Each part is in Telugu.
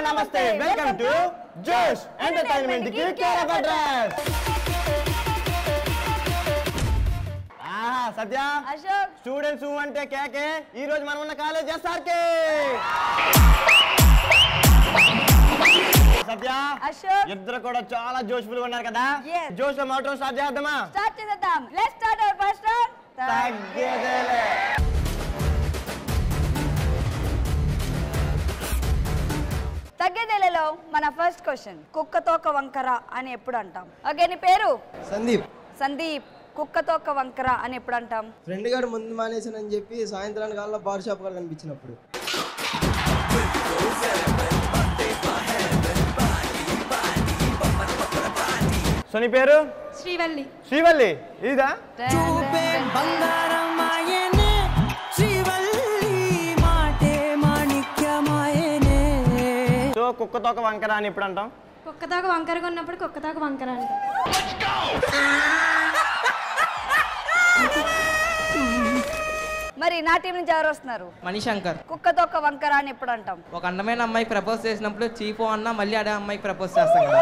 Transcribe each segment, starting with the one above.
నమస్తే వెల్కమ్ టు జోష్ ఎంటర్టైన్మెంట్ కి care of address. Satya Ashok students అంటే కేకే. ఈ రోజు మనం ఉన్న కాలేజ్ ఎస్ఆర్కే. సత్య అశోక్ ఇద్దరు కూడా చాలా జోష్ఫుల్ గా ఉన్నారు కదా. జోష్ లో మాత్రం స్టార్ట్ చేద్దామా? స్టార్ట్ చేద్దాం. Let's start our first round. తగ్గేదేలే. తగ్గేదేలేలో మన ఫస్ట్ క్వశ్చన్, కుక్కతోక వంకర అని ఎప్పుడు అంటాం? ఓకే, నీ పేరు? సందీప్. సందీప్, కుక్కతోక వంకర అని ఎప్పుడు అంటాం? ఫ్రెండ్ గారు ముందు మానేసానని చెప్పి సాయంత్రానికి కాళ్ళ బార్ షాప్ గారు కనిపించినప్పుడు. సో నీ పేరు? శ్రీవల్లి. శ్రీవల్లి ఇదా? సో కుక్కతోక వంకర అని ఎప్పుడు అంటాం? కుక్కతోక వంకరగా ఉన్నప్పుడు కుక్కతోక వంకర అంటాం. మరి నా టీం నుంచి ఎవరు వస్తున్నారు? మణిశంకర్. కుక్కతోక వంకర అని ఎప్పుడు అంటాం? ఒక అందమైన అమ్మాయికి ప్రపోజ్ చేసినప్పుడు చీపో అన్నా మళ్ళీ అదే అమ్మాయికి ప్రపోజ్ చేస్తాం కదా.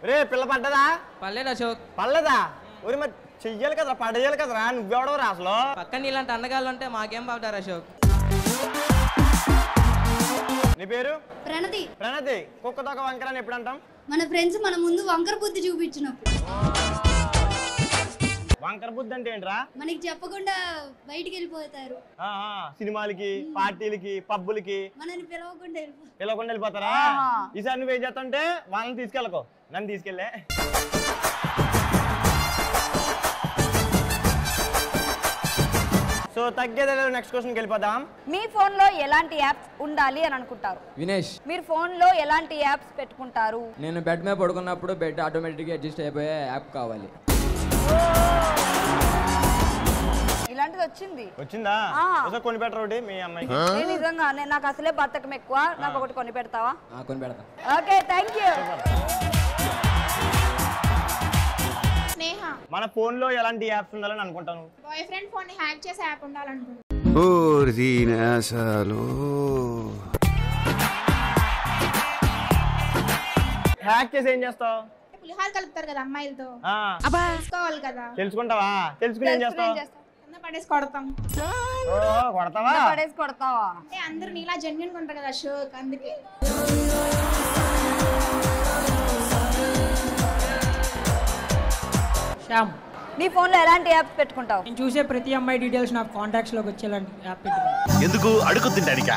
రే పిల్ల పడ్డదా? పర్లేదు అశోక్. పర్లేదా? ఊరి మరి చెయ్యాలి కదరా, పడేయాలి కదరా. నువ్వెవడవరా అసలు? పక్కన ఇలాంటి అందగాళ్ళు ఉంటే మాకేం బాగుంటారు అశోక్. నీ పేరు? ప్రణతి. ప్రణతి, కుక్కతోక వంకర అని ఎప్పుడు అంటాం? మన ఫ్రెండ్స్ మన ముందు వంకర బుద్ధి చూపించినప్పుడు. వంకర బుద్ధి అంటే ఏంట్రా? మనకి చెప్పకుండా బయటికి వెళ్ళిపోతారు. సినిమాలకి, పార్టీలకి, పబ్బులకి మనని పిలవకుండా పిలవకుండా వెళ్ళిపోతారా? ఈసారి నువ్వు ఏం చేస్తాంటే వాళ్ళని తీసుకెళ్ళకో, నన్ను తీసుకెళ్ళే. సో తగ్గేదే. నెక్స్ట్ క్వశ్చన్కి వెళ్ళిపోదాం. మీ ఫోన్ లో ఎలాంటి యాప్స్ ఉండాలి అని అనుకుంటారు? వినేష్. మీరు ఫోన్ లో ఎలాంటి యాప్స్ పెట్టుకుంటారు? నేను బెడ్ మీద పడుకున్నప్పుడు బెడ్ ఆటోమేటిక్గా అడ్జస్ట్ అయిపోయే యాప్ కావాలి. ఇలాంటిది వచ్చిందా? కొని పెట్టరు ఒకటి మీ అమ్మాయికి. నిజంగా నాకు అసలే బతకం ఎక్కువ, నాకు ఒకటి కొని పెడతావా? కొని పెడతా. Okay, thank you. స్నేహ. మన ఫోన్ లో ఎలాంటి యాప్స్ ఉండాలని అనుకుంటాను? బాయ్ ఫ్రెండ్ ఫోన్ ని హ్యాక్ చేసే యాప్ ఉండాలనుకుంటున్నాను. హ్యాక్ చేసి ఏం చేస్తావు? పులిహార కలుపుతారు కదా అమ్మాయిలతో, తెలుసుకోవాలి కదా. తెలుసుకుంటావా? తెలుసుకుని ఏం చేస్తావు? కింద పడేసి కొడతాం. కొడతావా? పడేసి కొడతావా? అంటే అందరూ నీలా జెన్యున్ గా ఉంటారు కదా అశోక్, అందుకే. శ్యామ్. నీ ఫోన్ లో ఎలాంటి యాప్స్ పెట్టుకుంటావు? నేను చూసే ప్రతి అమ్మాయి డీటెయిల్స్ నా కాంటాక్ట్స్ లోకి వచ్చేలాంటి యాప్ పెట్టుకుంటాను. ఎందుకు అడుగుతుంటానిక?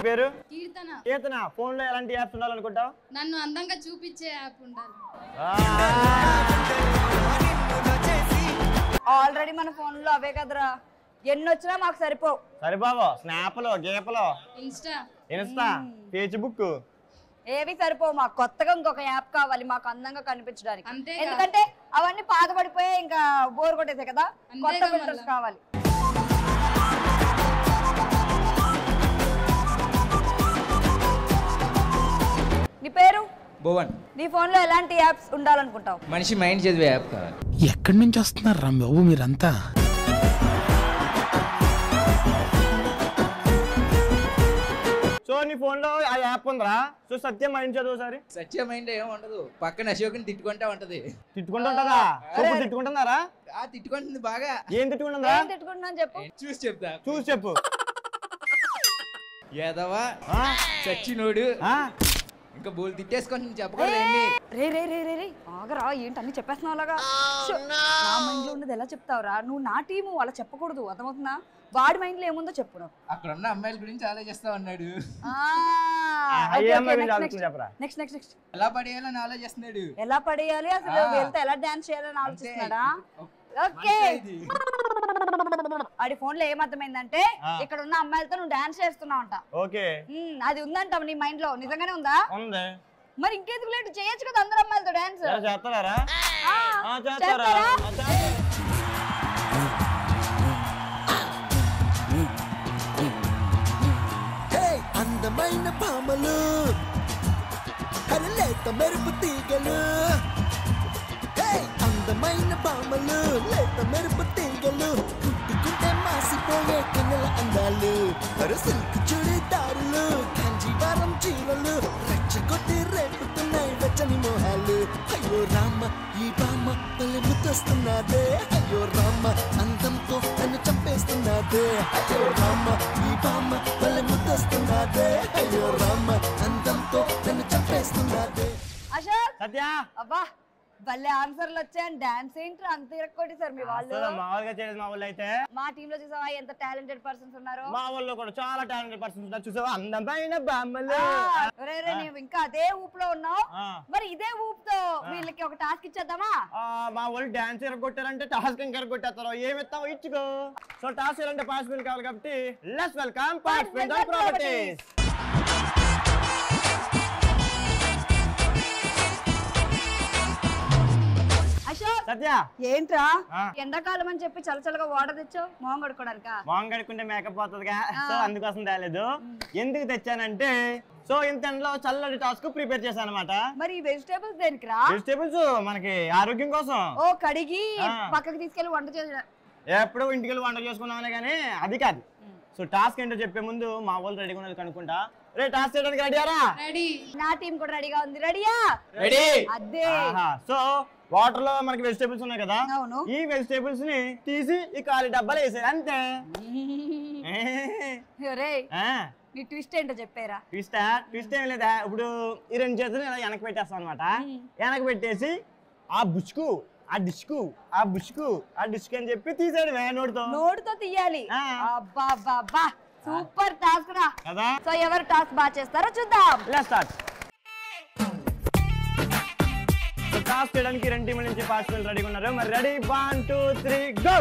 పేరు? కీర్తన. కీర్తన, ఫోన్ లో ఎలాంటి యాప్స్ ఉండాలనుకుంటావు? నన్ను అందంగా చూపించే యాప్ ఉండాలి. ఆల్రెడీ మన ఫోన్ లో అవే కదరా, ఎన్ని వచ్చినా మాకు సరిపోవు. స్నాప్లో, గేపలో, ఇన్స్టా, ఫేస్బుక్ ఏవి సరిపోవు. మాకు కొత్తగా ఇంకొక యాప్ కావాలి, మాకు అందంగా కనిపించడానికి. ఎందుకంటే అవన్నీ పాత పడిపోయి ఇంకా బోర్ కొట్టేసాయి కదా, కొత్త ఫిల్టర్స్ కావాలి. నీ పేరు? భువన్. నీ ఫోన్ లో ఎలాంటి యాప్స్ ఉండాలనుకుంటావు? మనిషి మైండ్ చదివే యాప్ కావాలి. ఎక్కడి నుంచి వస్తున్నారు రా బాబు మీరంతా? సో నీ ఫోన్ లో ఆ యాప్ ఉందా? సో సత్యం మైండ్ చదువు సారి. సత్య మైండ్ ఏం ఉండదు, పక్కన అశోక్ని తిట్టుకుంటా ఉంటది. తిట్టుకుంటుంటదా? తిట్టుకుంటున్నారా? తిట్టుకుంటుంది బాగా. ఏం తిట్టుకుంటుందా? చెప్పు. చూసి చెప్పు. ఏదవా చచ్చినోడు ఇంకా బోల్ తిట్టేసుకొని చెప్పకూడదు. ఆగరా, ఏంటి అన్ని చెప్పేస్తున్నావు అలాగా? నా మైండ్ లో ఉన్నది ఎలా చెప్తావురా? నువ్వు నా టీము, అలా చెప్పకూడదు, అర్థమవుతుందా? వాడి మైండ్ లో ఏముందో చెప్పు. అక్కడ ఉన్న అమ్మాయిల గురించి ఆలోచిస్తా ఉన్నాడు. నెక్స్ట్ ఎలా పడేయాలని ఆలోచిస్తున్నాడు. ఎలా పడేయాలి, అసలు వెళ్తే ఎలా డాన్స్ చేయాలని ఆలోచిస్తున్నాడా? ఓకే, ఆడి ఫోన్ లో ఏమర్థమైందంటే ఇక్కడ ఉన్న అమ్మాయిలతో నువ్వు డాన్స్ చేస్తున్నావు అంట. ఓకే, అది ఉందంట నీ మైండ్ లో. నిజంగానే ఉందా? ఉంది. మరి ఇంకెందుకు లేట్ చేయొచ్చు కదా అందరు అమ్మాయిలతో డాన్స్. చేస్తారా? అందమైన పామలు, లేత మెరుపు తీగలు, అందమైన పామలు, లేత మెరుపు ముద్దొస్తున్నాదే అయ్యో రామ అందంతో నన్ను చంపేస్తున్నాదే అయ్యో రామ ఈ బామ్మ భలే ముద్దొస్తున్నాదే అయ్యో రామ అందంతో నన్ను చంపేస్తున్నాదే. అశోక్ సత్య అబ్బా భలే ఆన్సర్లు వచ్చాయని డాన్స్ ఏంటి అంత ఇరక్కొట్టి సార్ మీ వాళ్ళు. మామూలుగా చేయలేదు మా వాళ్ళు అయితే. మా టీమ్ లో చూసావా ఎంత టాలెంటెడ్ పర్సన్స్ ఉన్నారు. మా వాళ్ళు కూడా చాలా టాలెంటెడ్ పర్సన్స్ ఉన్నారు. చూసావా అందమైన బామ్మలు. నీవు ఇంకా అదే ఊపులో ఉన్నావు. మరి ఇదే ఊపుతో వీళ్ళకి ఒక టాస్క్ ఇచ్చేద్దామా? మా వాళ్ళు డాన్స్ ఎరగొట్టారంటే టాస్క్ ఇంకా ఎరగొట్టేస్తారు. ఏమి ఇస్తావు ఇచ్చుకో. సో టాస్క్ అంటే పార్టిసిపెంట్ కావాలి కాబట్టి let's welcome participant of properties. Satya ఏంట్రా ఎండాకాలం అని చెప్పి చల్లచల్లగా వాటర్ తెచ్చావు మొహం కడుక్కోడానికా? మొహం కడుక్కుంటే మేకప్ పోతుందిగా, సో అందుకోసం తేలేదు. ఎందుకు తెచ్చానంటే సో ఇంతలో చల్లటి టాస్క్ ప్రిపేర్ చేశాను అనమాట. మరి వెజిటేబుల్స్ దేనికిరా? వెజిటేబుల్స్ మనకి ఆరోగ్యం కోసం. ఓ కడిగి పక్కకి తీసుకెళ్లి వంట చేసి ఎప్పుడు ఇంటికి వంట చేసుకున్నామనే కానీ అది కాదు. సో టాస్క్ ఏంటో చెప్పే ముందు మా వాళ్ళు రెడీగా ఉన్నది కనుక్కుంటా. రే టాస్క్ చేయడానికి రెడీయారా? రెడీ. నా టీం కూడా రెడీగా ఉంది. రెడీయా? రెడీ. అదే సో వాటర్ లో మనకి వెజిటేబుల్స్ ఉన్నాయి కదా, ఈ వెజిటేబుల్స్ ని తీసి ఈ ఖాళీ డబ్బాలు వేసేది అంతే. నీ ట్విస్ట్ ఏంటో చెప్పారా? ట్విస్ట్ ఏం లేదా, ఇప్పుడు ఈ రెండు చేతులు ఇలా వెనక పెట్టేస్తాం అనమాట. వెనక పెట్టేసి ఆ బుచ్చుకు ఆ డిష్కు ఆ బుచ్చుకు ఆ డిష్కు అని చెప్పి తీసేయడమే నోటితో తీయాలి. అబ్బా సూపర్ టాస్క్ రా కదా. సో ఎవరు టాస్క్ బాగా చేస్తారో చూద్దాం. Let's start. టాస్క్ చేయడానికి రెండు టీంల నుంచి పార్టిసిపెంట్ రెడీగా ఉన్నారు. మరి రెడీ 1 2 3 గో.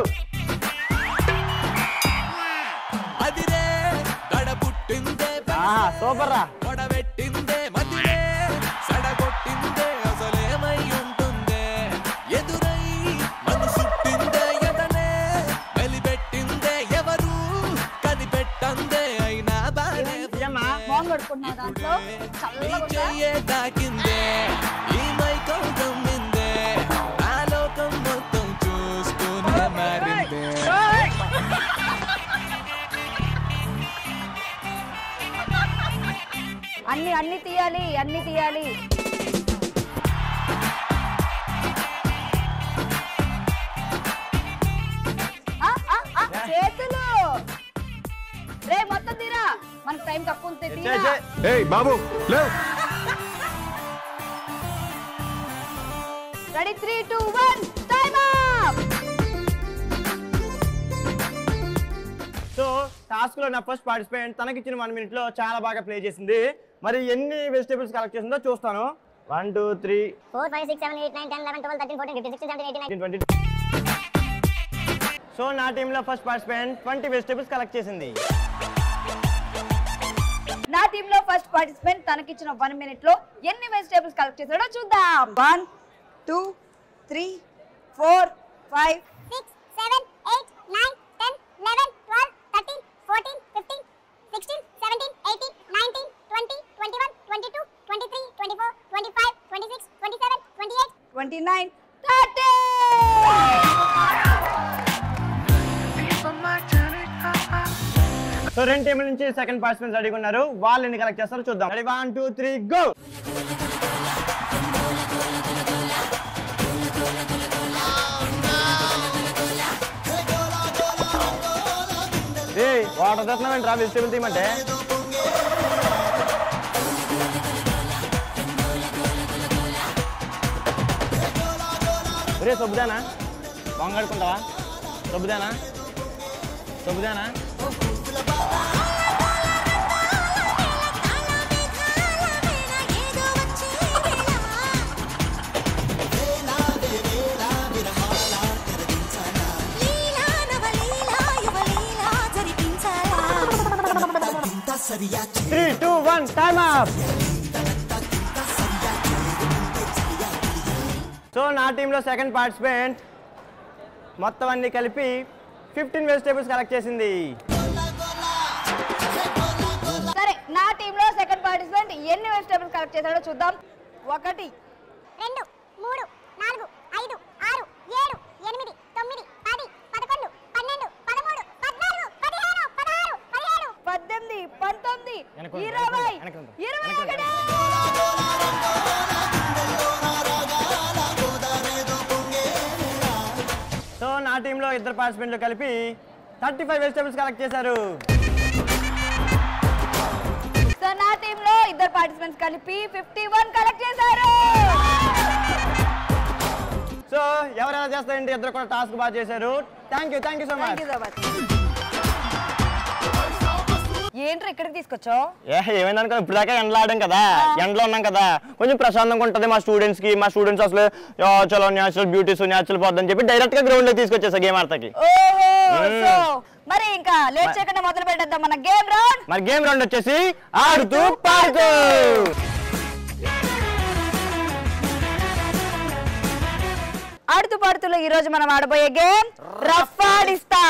అదిరే గడపుట్టిందే సూపర్ రా. గడబెట్టిందే మదిరే సడగొట్టిందే అసలేమై ఉంటుందే ఎదురై నన్ను సుట్టిందే ఎదనే వెలిపెట్టిందే ఎవరు కనిపెట్టందే అయినా బానే దాంట్లో చెయ్యే తాకిందే ఈ మైకం గమ్మిందే నా లోకం మొత్తం చూస్తూనే మారిందే. అన్ని తీయాలి చేతులు రే మొత్తం తీరా, మనకు టైం తక్కువ ఉంది. బాబు ready 3 2 1 time up. So task లో నా ఫస్ట్ పార్టిసిపెంట్ తనకిచ్చిన 1 minute లో చాలా బాగా ప్లే చేసింది. మరి ఎన్ని వెజిటేబుల్స్ కలెక్ట్ చేసిందో చూస్తాను. 1 2 3 4 5 6 7 8 9 10 11 12 13 14 15 16 17 18 20. సో నా టీమ్ లో ఫస్ట్ పార్టిసిపెంట్ 20 వెజిటేబుల్స్ కలెక్ట్ చేసింది. నా టీమ్ లో ఫస్ట్ పార్టిసిపెంట్ తనకిచ్చిన 1 minute లో ఎన్ని వెజిటేబుల్స్ కలెక్ట్ చేశాడో చూద్దాం. 1 2 3 4 5 6 7 8 9 10 11 12 13 14 15 16 17 18 19 20 21 22 23 24 25 26 27 28 29 30. సో రెండు టీంల నుంచి సెకండ్ పార్టిసిపెంట్స్ రెడీగా ఉన్నారు. వాళ్ళు ఎన్ని కలెక్ట్ చేస్తారో చూద్దాం. Ready 1 2 3 go. వాటర్ తెస్తున్నావేంట్రా వెజిటేబుల్ తీయమంటే? రే సొబ్బుదానా వంగడుకుంటావా? సొబ్బుదానా సరియా 3 2 1 టైమ్ అప్. సో నా టీంలో సెకండ్ పార్టిసిపెంట్ మొత్తం అన్ని కలిపి 15 వెజిటేబుల్స్ కలెక్ట్ చేసింది. సరే నా టీంలో సెకండ్ పార్టిసిపెంట్ ఎన్ని వెజిటేబుల్స్ కలెక్ట్ చేశాడో చూద్దాం. 1 2 3 4 5 6 7 8 9 10 11 12 13 14 15 16 17 18 19 20 21. నా టీంలో ఇద్దరు పార్టిసిపెంట్లు కలిపి 35 వెజిటబుల్స్ కలెక్ట్ చేశారు. సో నా టీంలో ఇద్దరు పార్టిసిపెంట్స్ కలిపి 51 కలెక్ట్ చేశారు. సో ఎవరెలా చేస్తారంటే ఇద్దరు కూడా టాస్క్ బాగా చేశారు. Thank you so much. ఏంట్రా ఇక్కడికి తీసుకొచ్చావు? ఏమైందనుకో ఇప్పుడు దాకా ఎండలో ఆడాం కదా, ఎండలో ఉన్నాం కదా, కొంచెం ప్రశాంతంగా ఉంటుంది మా స్టూడెంట్స్ కి. మా స్టూడెంట్స్ అసలు చలో న్యాచురల్ బ్యూటీస్ న్యాచురల్ పోద్దని చెప్పి డైరెక్ట్ గా గ్రౌండ్ లో తీసుకొచ్చేసా గేమ్ ఆడతాకి. మరి ఇంకా లేట్ చేయకుండా మొదలు పెట్టేద్దాం మన గేమ్ రౌండ్. మరి గేమ్ రౌండ్ వచ్చేసి ఆడుతూ పాడుతూ. ఆడుతూ పాడుతూలో ఈ రోజు మనం ఆడబోయే గేమ్ రఫాడిస్తా.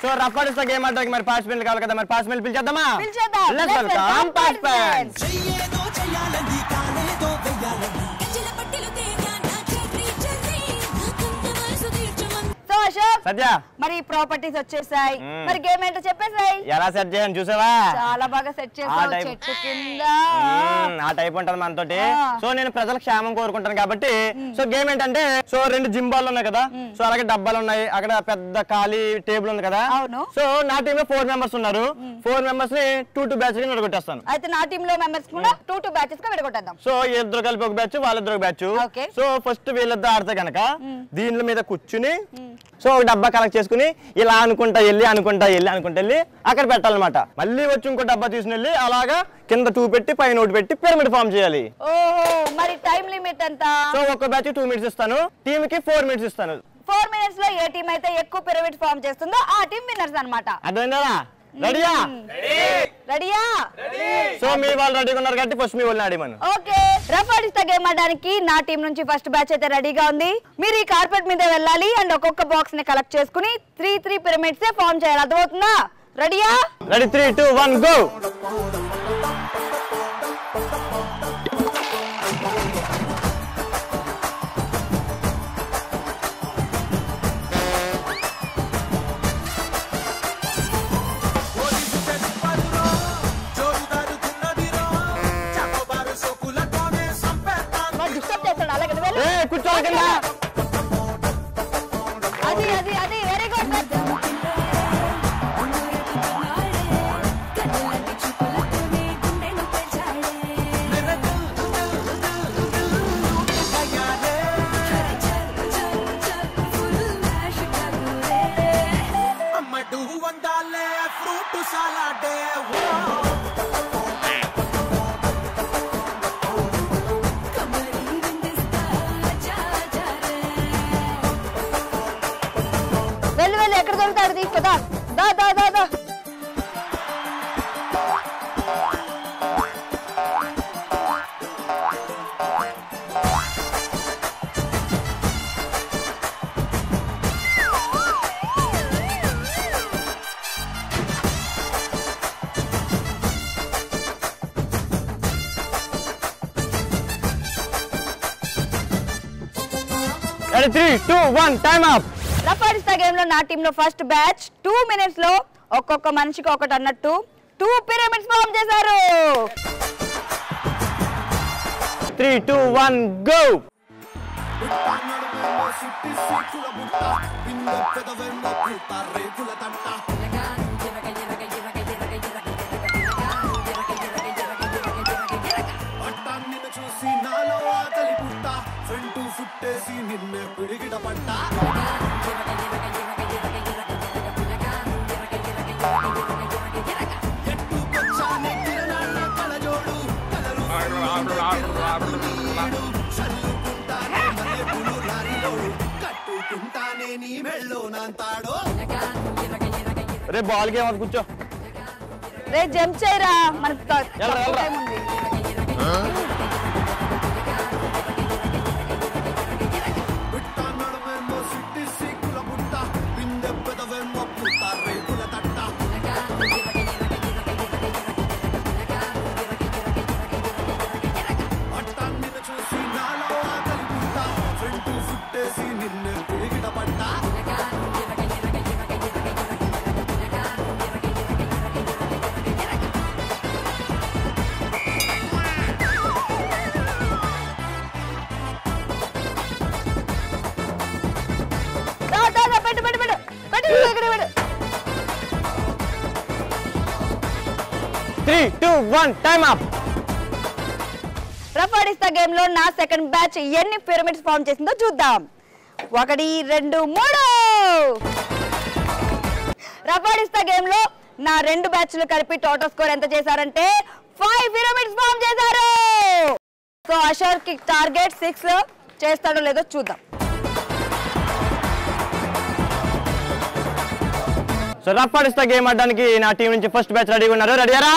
సో రఫాడిస్తా గేమ్ ఆడడానికి మరి పార్టిసిపెంట్లు కావాలి కదా, మరి పార్టిసిపెంట్లు పిలిచేద్దామా? పిలిచేద్దాం. Let's welcome participants. సత్య మరి ప్రాపర్టీస్ వచ్చేసాయి, మరి గేమ్ ఏంటో చెప్పేసాయి. ఎలా సెట్ చేయాలని చూసావా? చాలా బాగా సెట్ చేసావు. చెట్టు కింద ఆ టైప్ ఉంటది మనతోటి. సో నేను ప్రజల క్షేమం కోరుకుంటాను కాబట్టి సో గేమ్ ఏంటంటే సో 2 జిమ్ బాల్ ఉన్నాయి కదా, సో అలాగే డబ్బాలు ఉన్నాయి, అక్కడ పెద్ద ఖాళీ టేబుల్ ఉంది కదా. సో నా టీమ్ లో 4 మెంబర్స్ ఉన్నారు. 4 మెంబర్స్ ని 2 బ్యాచ్ గా విడగొట్టేస్తాను. అయితే నా టీమ్ లో మెంబర్స్ కూడా 2 బ్యాచెస్ గా విడగొట్టేద్దాం. సో ఇద్దరు కలిపి ఒక బ్యాచ్, వాళ్ళిద్దరు బ్యాచ్. సో ఫస్ట్ వీళ్ళిద్దరు ఆడితే కనుక దీని మీద కూర్చుని సో ఒక డబ్బా కలెక్ట్ చేసుకుని ఇలా అనుకుంటా వెళ్ళి అక్కడ పెట్టాలన్నమాట. మళ్ళీ వచ్చి ఇంకో డబ్బా తీసుకుని వెళ్ళి అలాగా కింద 2 పెట్టి పైన 1 పెట్టి పిరమిడ్ ఫామ్ చేయాలి. ఓహో, మరి టైం లిమిట్ ఎంత? సో ఒక బ్యాచ్ 2 మినిట్స్ ఇస్తాను, టీమ్ కి 4 మినిట్స్ ఇస్తాను. 4 మినిట్స్ లో ఏ టీం అయితే ఎక్కువ పిరమిడ్ ఫామ్ చేస్తుందో ఆ టీం విన్నర్స్ అన్నమాట. అర్థమైందా? రెడీయా? రెడీయా? సో మీ వాళ్ళు రెడీగా ఉన్నారు కాబట్టి ఫస్ట్ మీ వాళ్ళని ఆడమను. ఓకే, రఫాడిస్తా గేమ్ ఆడడానికి నా టీం నుంచి ఫస్ట్ బ్యాచ్ అయితే రెడీగా ఉంది. మీరు ఈ కార్పెట్ మీద వెళ్ళాలి అండ్ ఒక్కొక్క బాక్స్ ని కలెక్ట్ చేసుకుని 3 పిరమిడ్స్ ఫామ్ చేయాలి. అర్థమవుతుందా? రెడీయా? Ready 3 2 1 go. కూర్చోవాలి కింద. అది వెరీ గుడ్. ఎక్కడ దొరుకుతాడు తీసుకోదా. దా దా దా దా. Ready 3 2 1 time up. రఫాడిస్తా గేమ్ లో నా టీమ్ లో ఫస్ట్ బ్యాచ్ 2 మినిట్స్ లో ఒక్కొక్క మనిషికి ఒకటి అన్నట్టు 2 పిరమిడ్స్ ఫామ్ చేశారు. 3 2 1 గో. రే బాల్ గేమ్ అది కూర్చో. రే జంప్ చేయరా, మనకు టైం ఉంది. 3, 2, 1 టైం అప్. రఫాడిస్తా గేమ్ లో నా సెకండ్ బ్యాచ్ ఎన్ని పిరమిడ్స్ ఫామ్ చేసిందో చూద్దాం. 1, 2, 3. రఫాడిస్తా గేమ్ లో నా 2 బ్యాచ్లు కలిపి టోటల్ స్కోర్ ఎంత చేశారంటే 5 పిరమిడ్స్ ఫామ్ చేశారు. సో అషర్ కి టార్గెట్ 6 చేస్తాడో లేదో చూద్దాం. సో రఫాడిస్తా గేమ్ ఆడడానికి నా టీం నుంచి ఫస్ట్ బ్యాచ్ రెడీగా ఉన్నారు. రెడీయారా?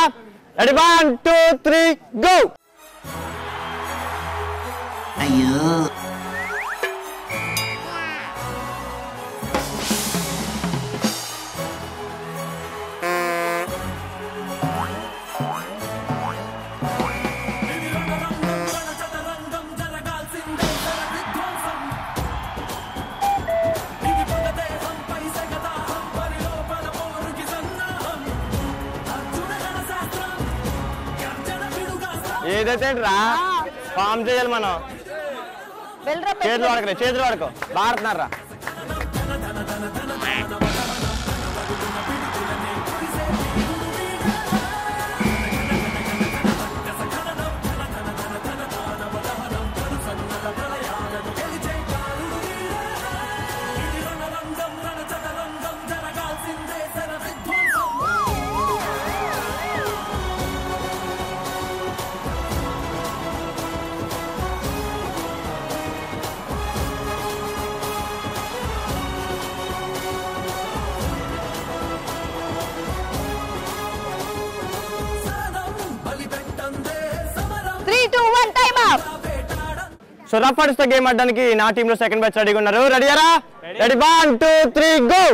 Ready 1, 2, 3 go. అయ్యో ఏదైతే రా ఫామ్ చేయాలి మనం. చేతులు వాడుకో, చేతులు వాడుకో. బాడుతున్నారా? సో రఫాడిస్తా గేమ్ ఆడడానికి నా టీమ్ లో సెకండ్ బ్యాచ్ రెడీగా ఉన్నారు. రెడీయారా? Ready 1, 2, 3 go.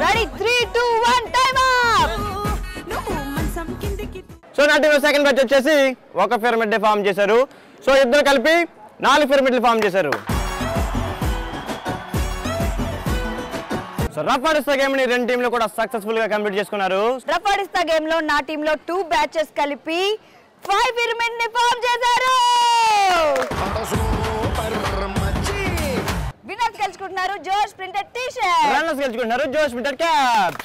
Ready? 3, 2, 1 time up. So నా టీమ్ లో సెకండ్ బ్యాచ్ వచ్చేసి ఒక పిరమిడ్ ఫామ్ చేశారు. సో ఇద్దరు కలిపి 4 పిరమిడ్లు ఫామ్ చేశారు. సో రఫాడిస్తా గేమ్ ని 2 టీంలు కూడా సక్సెస్ఫుల్ గా కంప్లీట్ చేసుకున్నారు. రఫాడిస్తా గేమ్ లో నా టీమ్ లో 2 బ్యాచెస్ కలిపి 5 పిరమిడ్ ని ఫామ్ చేశారు. విన్నర్స్ గెలుచుకుంటున్నారు జోష్ ప్రింటెడ్ టీ షర్ట్. రన్నర్స్ గెలుచుకుంటున్నారు జోష్ ప్రింటెడ్ క్యాప్.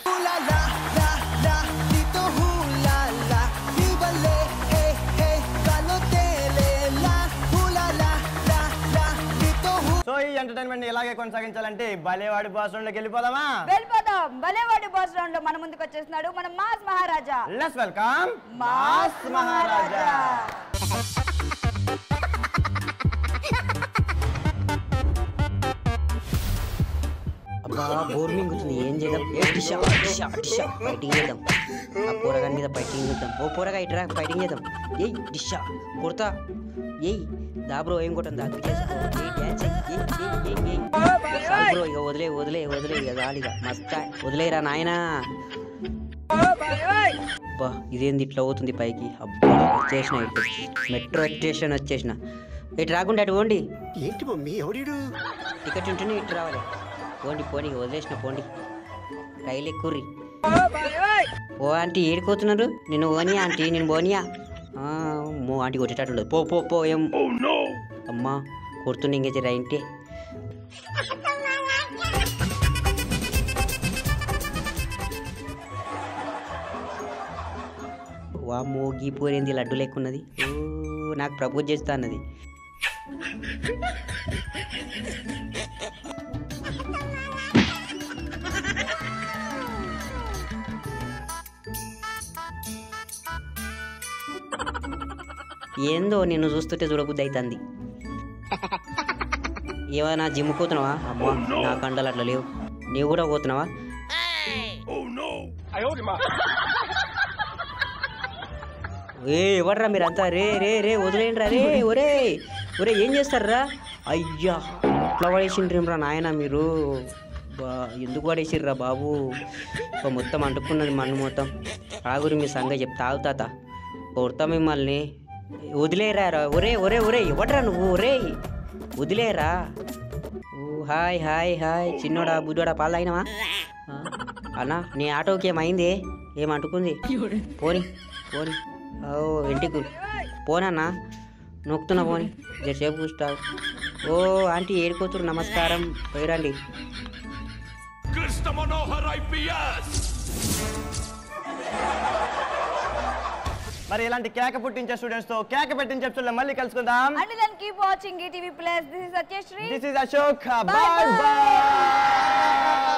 సో ఈ ఎంటర్టైన్మెంట్ ఇలాగే కొనసాగించాలంటే భలేవాడి బాస్ రౌండ్ లోకి వెళ్ళిపోదామా? వెళ్ళిపోదాం. భలేవాడి బాస్ రౌండ్ లో మన ముందుకు వచ్చేస్తున్నాడు మన mass Maharaja. Let's welcome mass Maharaja. అబ్బా బోర్మింగ్ వచ్చింది. ఏం చేద్దాం? ఫైటింగ్ చేద్దాం. ఆ పోరగాని మీద ఫైటింగ్ చేద్దాం. ఓ పోరగా ఇట్రా ఫైటింగ్ చేద్దాం. ఏయ్ డిషా కొడతా. ఏయ్ దా బ్రో ఏం కొట్టండి అది చేసుకో. బ్రో ఇక వదిలే వదిలే వదిలే ఇక గాలిగా మస్తా వదిలేరా నాయనా. అబ్బా ఇదేంది ఇట్లా అవుతుంది పైకి? అబ్బా వచ్చేసిన ఇటు మెట్రో స్టేషన్ వచ్చేసిన. ఇటు రాకుండా అటు పోండి. ఏంటి మమ్మీ ఎవడు? టికెట్ ఉంటేనే ఇటు రావాలి. పోండి పోండి వదిలేసిన పోండి. రైలు ఎక్కుర్రి. ఓ ఆంటీ ఏడిపోతున్నారు. నేను ఓనియా ఆంటీ నేను బోనియా. మో ఆంటీ కొట్టేటట్టు ఉండదు. పో పో పో. ఏం అమ్మా కొడుతున్నా ఇంకే జరా ఇంటే. వామ్మో గీపోరేంది లడ్డు లెక్కున్నది. ఓ నాకు ప్రపోజ్ చేస్తా అన్నది. ఏందో నిన్ను చూస్తుంటే చూడబుద్ధి అవుతుంది. ఏమైనా జిమ్ పోతున్నావా? అమ్మా నా కండలు అట్లా లేవు. నీవు కూడా పోతున్నావా? ఎవర్రా మీరంతా? రే రే రే వదిలేండిరా రే. ఒరే ఒరే ఏం చేస్తారా? అయ్యా ఇట్లా పడేసిండ్రేమ్రా నాయన మీరు. ఎందుకు పడేసిర్రా బాబు? మొత్తం అంటుకున్నది మన్ను మొత్తం. ఆగురి మీ సంగతి చెప్తా. తాగుతాత కొడతా మిమ్మల్ని. వదిలేరా. ఒరే ఒరే ఒరే ఎవడ్రా నువ్వు? ఒరే వదిలేరా. హాయ్ హాయ్ హాయ్ చిన్నోడా బుద్ధోడా పాలు తాగినావా? అన్నా నీ ఆటోకి ఏమైంది? ఏమంటుకుంది? పోని పోని. ఓ ఇంటికి పోనన్నా నొక్కుతున్నా పోని. జరసేపు కూర్చుంటావు. ఓ ఆంటీ ఏడుకోతురు. నమస్కారం పోయిరండి. మరి ఇలాంటి కేక పుట్టించే స్టూడెంట్స్ తో కేక పెట్టించే ఎపిసోడ్లో మళ్ళీ కలుసుకుందాం. And then keep watching ETV Plus. This is Satyashree. This is Ashok. Bye bye.